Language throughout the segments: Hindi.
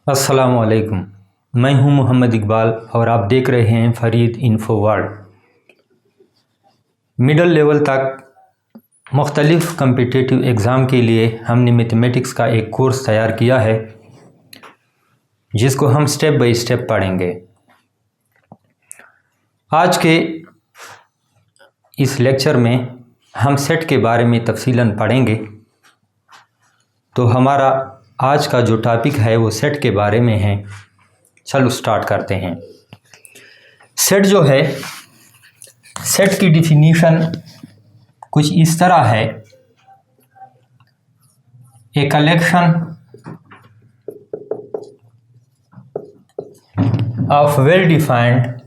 अस्सलामुअलैकुम। मैं हूं मोहम्मद इकबाल और आप देख रहे हैं Farid info world. Middle level तक मुख्तलिफ़ कम्पिटिटिव एग्ज़ाम के लिए हमने मैथमेटिक्स का एक कोर्स तैयार किया है जिसको हम स्टेप बाय स्टेप पढ़ेंगे। आज के इस लेक्चर में हम सेट के बारे में तफसीलन पढ़ेंगे। तो हमारा आज का जो टॉपिक है वो सेट के बारे में है। चलो स्टार्ट करते हैं। सेट जो है, सेट की डिफिनीशन कुछ इस तरह है: a collection of well defined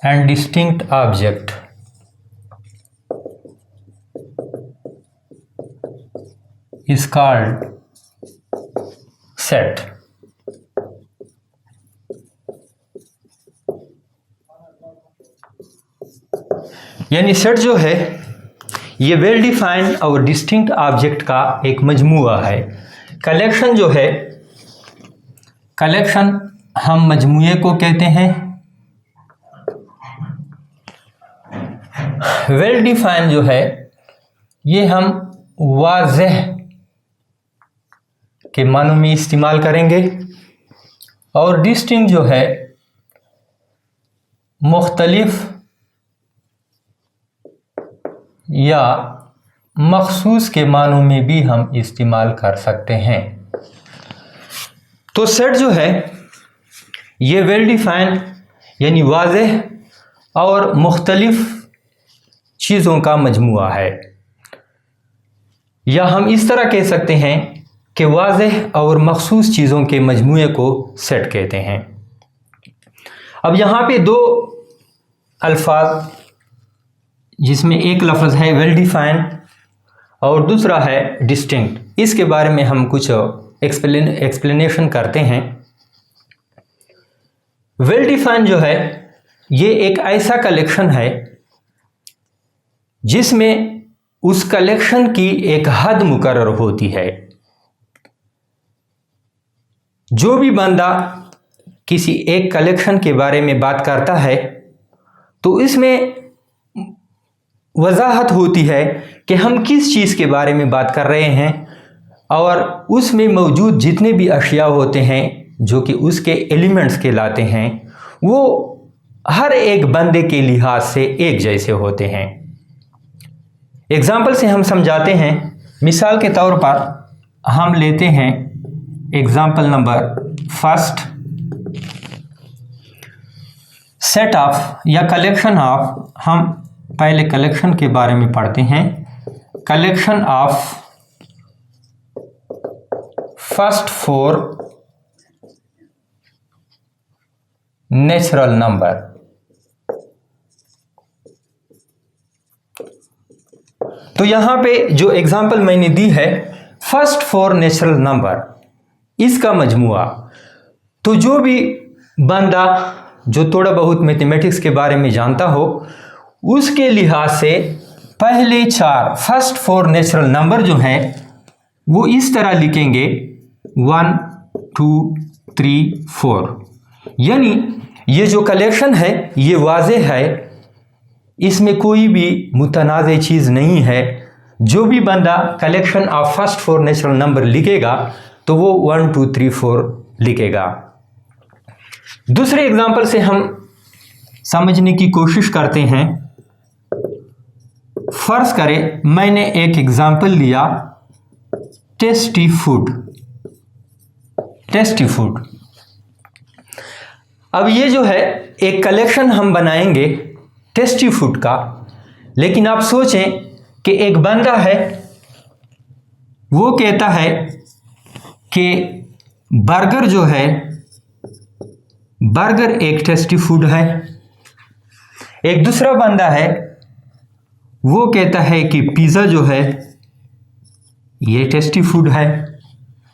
and distinct object is called set। यानी सेट जो है ये वेल डिफाइंड और डिस्टिंक्ट ऑब्जेक्ट का एक मजमूआ है। कलेक्शन जो है, कलेक्शन हम मजमूए को कहते हैं। वेल डिफाइंड जो है ये हम वाज़ेह के मानों में इस्तेमाल करेंगे, और डिस्टिंक्ट जो है मुख्तलिफ या मखसूस के मानों में भी हम इस्तेमाल कर सकते हैं। तो सेट जो है ये वेल डिफाइंड यानी वाज़ेह और मुख्तलिफ चीज़ों का मजमूआ है, या हम इस तरह कह सकते हैं कि वाज़ेह और मखसूस चीज़ों के मजमूए को सेट कहते हैं। अब यहाँ पे दो अल्फाज, जिसमें एक लफ्ज़ है वेल डिफाइंड और दूसरा है डिस्टिंक्ट, इसके बारे में हम कुछ एक्सप्लेनेशन करते हैं। वेल डिफाइंड जो है ये एक ऐसा कलेक्शन है जिसमें उस कलेक्शन की एक हद मुकर्रर होती है। जो भी बंदा किसी एक कलेक्शन के बारे में बात करता है तो इसमें वजाहत होती है कि हम किस चीज़ के बारे में बात कर रहे हैं, और उसमें मौजूद जितने भी अशिया होते हैं जो कि उसके एलिमेंट्स कहलाते हैं, वो हर एक बंदे के लिहाज से एक जैसे होते हैं। एग्जाम्पल से हम समझाते हैं। मिसाल के तौर पर हम लेते हैं example number first, set of या कलेक्शन ऑफ। हम पहले कलेक्शन के बारे में पढ़ते हैं। Collection of first 4 natural number. तो यहाँ पे जो एग्जाम्पल मैंने दी है फर्स्ट 4 नेचुरल नंबर, इसका मजमुआ। तो जो भी बंदा जो थोड़ा बहुत मैथमेटिक्स के बारे में जानता हो, उसके लिहाज से पहले 4 फर्स्ट 4 नेचुरल नंबर जो हैं वो इस तरह लिखेंगे 1 2 3 4। यानी ये जो कलेक्शन है ये वाज़ेह है, इसमें कोई भी मुतनाज़े चीज़ नहीं है। जो भी बंदा collection of first 4 natural number लिखेगा तो वो 1 2 3 4 लिखेगा। दूसरे एग्जाम्पल से हम समझने की कोशिश करते हैं। फर्ज करें मैंने एक एग्जाम्पल लिया टेस्टी फूड। टेस्टी फूड, अब ये जो है एक कलेक्शन हम बनाएंगे टेस्टी फूड का। लेकिन आप सोचें कि एक बंदा है, वो कहता है कि बर्गर जो है, बर्गर एक टेस्टी फूड है। एक दूसरा बंदा है, वो कहता है कि पिज़्ज़ा जो है ये टेस्टी फूड है।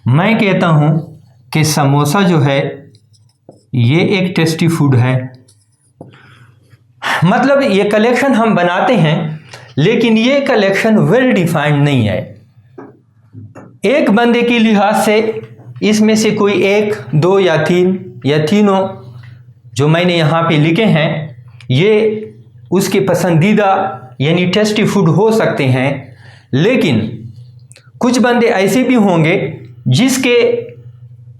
मैं कहता हूँ कि समोसा जो है ये एक टेस्टी फूड है। मतलब ये कलेक्शन हम बनाते हैं, लेकिन ये कलेक्शन वेल डिफाइंड नहीं है। एक बंदे के लिहाज से इसमें से कोई एक, दो या तीन या तीनों जो मैंने यहाँ पे लिखे हैं ये उसके पसंदीदा यानी टेस्टी फूड हो सकते हैं, लेकिन कुछ बंदे ऐसे भी होंगे जिसके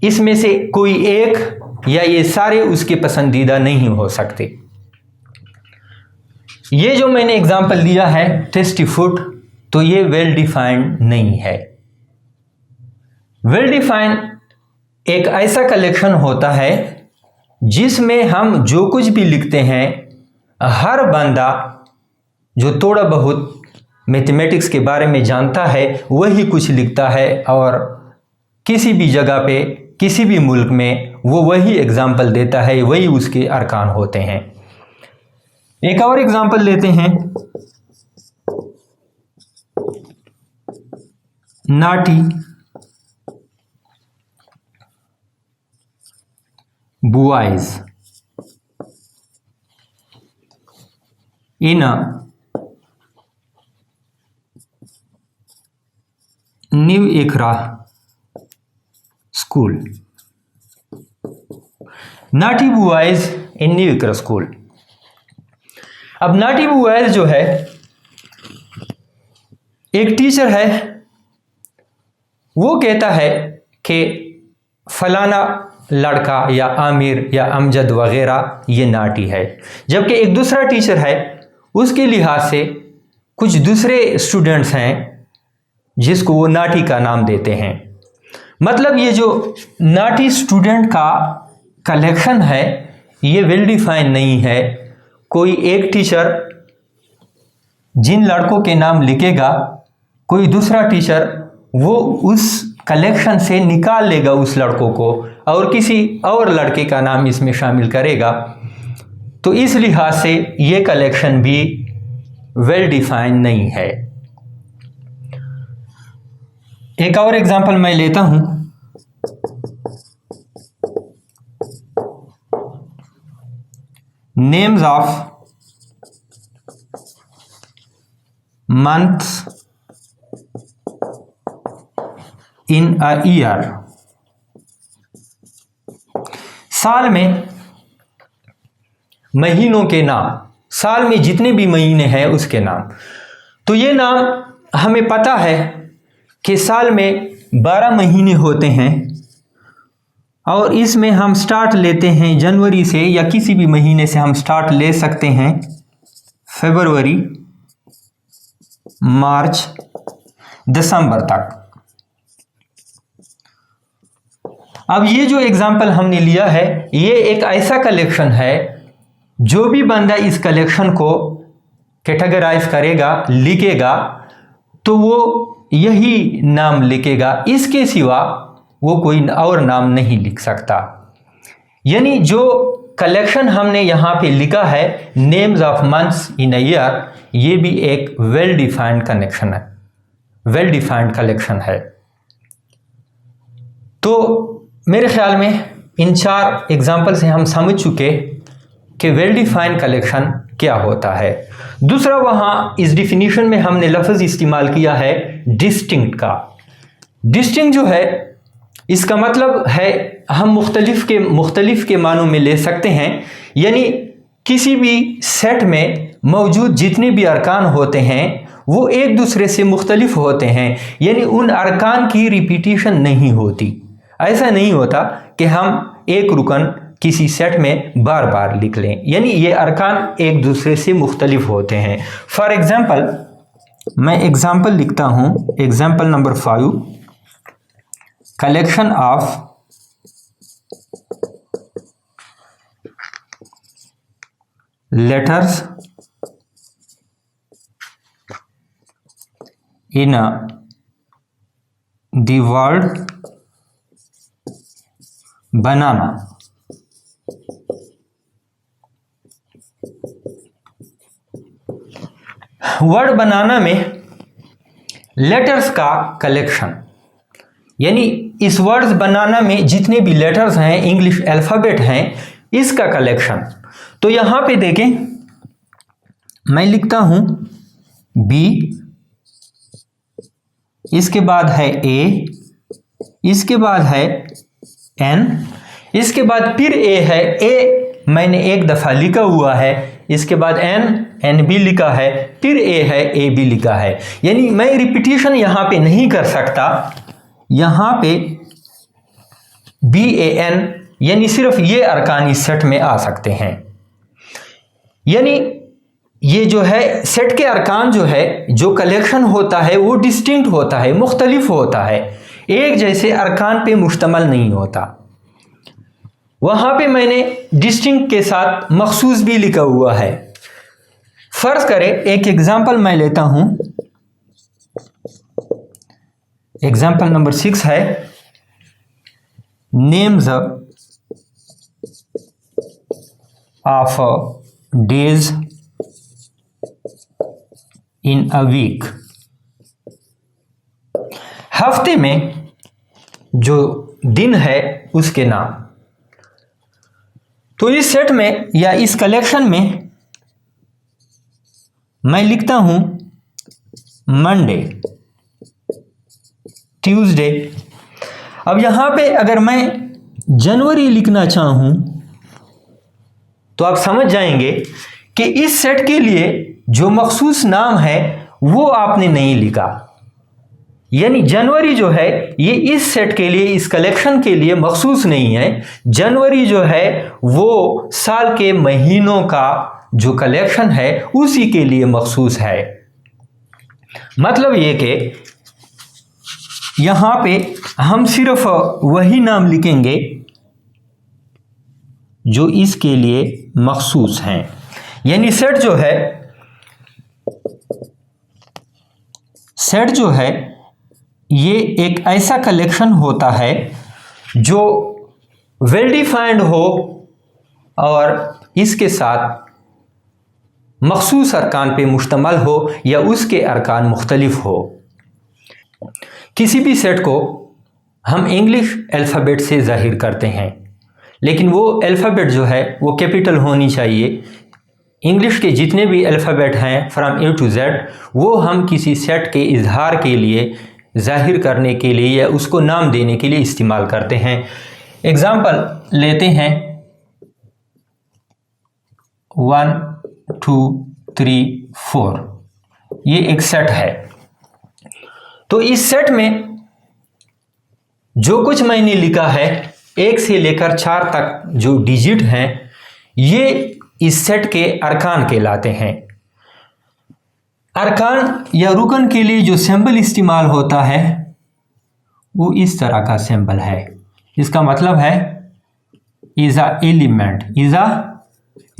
इसमें से कोई एक या ये सारे उसके पसंदीदा नहीं हो सकते। ये जो मैंने एग्जांपल दिया है टेस्टी फूड, तो ये वेल डिफाइंड नहीं है। वेल डिफाइंड एक ऐसा कलेक्शन होता है जिसमें हम जो कुछ भी लिखते हैं, हर बंदा जो थोड़ा बहुत मैथमेटिक्स के बारे में जानता है वही कुछ लिखता है, और किसी भी जगह पे किसी भी मुल्क में वो वही एग्जाम्पल देता है, वही उसके अरकान होते हैं। एक और एग्जाम्पल लेते हैं, naughty boys in a New Ikra school. Naughty boys in new Iqra school. अब नाटी बॉयज जो है, एक टीचर है, वो कहता है कि फलाना लड़का या आमिर या अमजद वगैरह ये नाटी है, जबकि एक दूसरा टीचर है, उसके लिहाज से कुछ दूसरे स्टूडेंट्स हैं जिसको वो नाटी का नाम देते हैं। मतलब ये जो नाटी स्टूडेंट का कलेक्शन है ये वेल डिफाइन नहीं है। कोई एक टीचर जिन लड़कों के नाम लिखेगा, कोई दूसरा टीचर वो उस कलेक्शन से निकाल लेगा उस लड़कों को और किसी और लड़के का नाम इसमें शामिल करेगा। तो इस लिहाज से ये कलेक्शन भी वेल डिफाइन नहीं है। एक और एग्जांपल मैं लेता हूं, names of months in a year. साल में महीनों के नाम, साल में जितने भी महीने हैं उसके नाम। तो ये नाम हमें पता है कि साल में 12 महीने होते हैं, और इसमें हम स्टार्ट लेते हैं जनवरी से, या किसी भी महीने से हम स्टार्ट ले सकते हैं, फरवरी, मार्च, दिसंबर तक। अब ये जो एग्जाम्पल हमने लिया है ये एक ऐसा कलेक्शन है, जो भी बंदा इस कलेक्शन को कैटेगराइज करेगा, लिखेगा, तो वो यही नाम लिखेगा, इसके सिवा वो कोई और नाम नहीं लिख सकता। यानी जो कलेक्शन हमने यहाँ पे लिखा है names of months in a year, ये भी एक वेल डिफाइंड कनेक्शन है, वेल डिफाइंड कलेक्शन है। तो मेरे ख्याल में इन 4 एग्जाम्पल से हम समझ चुके कि वेल डिफाइंड कलेक्शन क्या होता है। दूसरा, वहाँ इस डिफिनीशन में हमने लफ्ज़ इस्तेमाल किया है डिस्टिंक्ट का। डिस्टिंक्ट जो है, इसका मतलब है हम मुख्तलिफ के मानों में ले सकते हैं। यानी किसी भी सेट में मौजूद जितने भी अरकान होते हैं वो एक दूसरे से मुख्तलिफ होते हैं, यानी उन अरकान की रिपीटिशन नहीं होती। ऐसा नहीं होता कि हम एक रुकन किसी सेट में बार बार लिख लें, यानी ये अरकान एक दूसरे से मुख्तलिफ होते हैं। फॉर एग्जाम्पल, मैं एग्जाम्पल लिखता हूँ, example number 5, collection of letters in the word banana. Word banana में लेटर्स का कलेक्शन, यानी इस वर्ड्स बनाना में जितने भी लेटर्स हैं, इंग्लिश अल्फ़ाबेट हैं, इसका कलेक्शन। तो यहां पे देखें, मैं लिखता हूं बी, इसके बाद है ए, इसके बाद है एन, इसके बाद फिर ए है। ए मैंने एक दफ़ा लिखा हुआ है, इसके बाद एन बी लिखा है, फिर ए है, ए बी लिखा है। यानी मैं रिपीटिशन यहाँ पे नहीं कर सकता, यहाँ पे बी ए एन, यानी सिर्फ ये अरकान इस सेट में आ सकते हैं। यानी ये जो है सेट के अरकान जो है, जो कलेक्शन होता है वो डिस्टिंक्ट होता है, मुख्तलिफ होता है, एक जैसे अरकान पे मुश्तमल नहीं होता। वहाँ पे मैंने डिस्टिंक्ट के साथ मखसूस भी लिखा हुआ है। फर्ज करें एक एग्जाम्पल मैं लेता हूँ, एग्जाम्पल नंबर 6 है, names of days in a week. हफ्ते में जो दिन है उसके नाम। तो इस सेट में या इस कलेक्शन में मैं लिखता हूं मंडे, ट्यूसडे। अब यहां पे अगर मैं जनवरी लिखना चाहूं तो आप समझ जाएंगे कि इस सेट के लिए जो मखसूस नाम है वो आपने नहीं लिखा। यानी जनवरी जो है ये इस सेट के लिए, इस कलेक्शन के लिए मखसूस नहीं है। जनवरी जो है वो साल के महीनों का जो कलेक्शन है उसी के लिए मखसूस है। मतलब ये कि यहाँ पे हम सिर्फ वही नाम लिखेंगे जो इसके लिए मखसूस हैं। यानी सेट जो है ये एक ऐसा कलेक्शन होता है जो वेल डिफाइंड हो और इसके साथ मखसूस अरकान पे मुश्तमल हो या उसके अरकान मुख्तलिफ हो। किसी भी सेट को हम इंग्लिश अल्फ़ाबेट से ज़ाहिर करते हैं, लेकिन वो अल्फ़ाबेट जो है वो कैपिटल होनी चाहिए। इंग्लिश के जितने भी अल्फ़ाबेट हैं फ्रॉम ए टू जेड, वो हम किसी सेट के इजहार के लिए, ज़ाहिर करने के लिए या उसको नाम देने के लिए इस्तेमाल करते हैं। एग्ज़ाम्पल लेते हैं 1 2 3 4, ये एक सेट है। तो इस सेट में जो कुछ मैंने लिखा है 1 से लेकर 4 तक जो डिजिट हैं ये इस सेट के अरकान कहलाते हैं। अरकान या रुकन के लिए जो सिंबल इस्तेमाल होता है वो इस तरह का सिंबल है। इसका मतलब है इज अ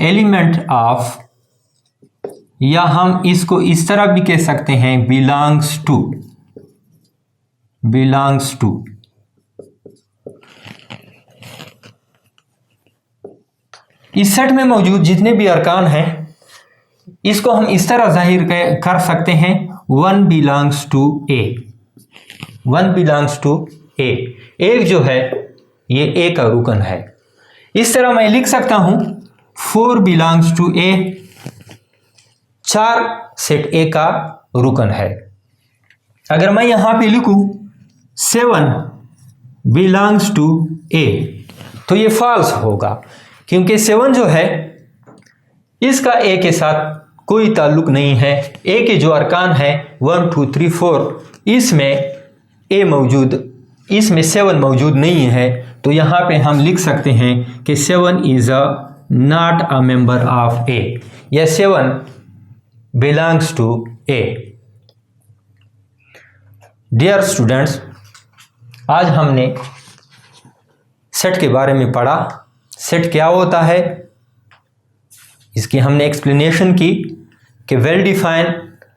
एलिमेंट ऑफ, या हम इसको इस तरह भी कह सकते हैं बिलोंग्स टू। इस सेट में मौजूद जितने भी अरकान हैं इसको हम इस तरह जाहिर कर सकते हैं 1 belongs to A. 1 belongs to A, एक जो है ये ए का रुकन है। इस तरह मैं लिख सकता हूं 4 belongs to A, 4 set A का रुकन है। अगर मैं यहां पे लिखूं 7 बिलोंग्स टू ए तो ये फॉल्स होगा, क्योंकि 7 जो है इसका ए के साथ कोई ताल्लुक नहीं है। ए के जो अरकान है 1 2 3 4, इसमें 7 मौजूद नहीं है। तो यहाँ पे हम लिख सकते हैं कि 7 is not a member of A, या 7 belongs to A. Dear students, आज हमने सेट के बारे में पढ़ा। सेट क्या होता है इसकी हमने एक्सप्लेनेशन की कि वेल डिफाइंड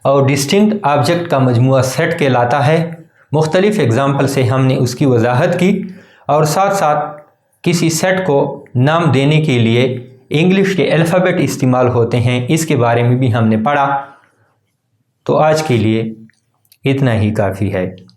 और डिस्टिंक्ट ऑब्जेक्ट का मजमूआ सेट कहलाता है। मुख्तलिफ एग्जाम्पल से हमने उसकी वजाहत की और साथ साथ किसी सेट को नाम देने के लिए इंग्लिश के अल्फ़ाबेट इस्तेमाल होते हैं, इसके बारे में भी हमने पढ़ा। तो आज के लिए इतना ही काफ़ी है।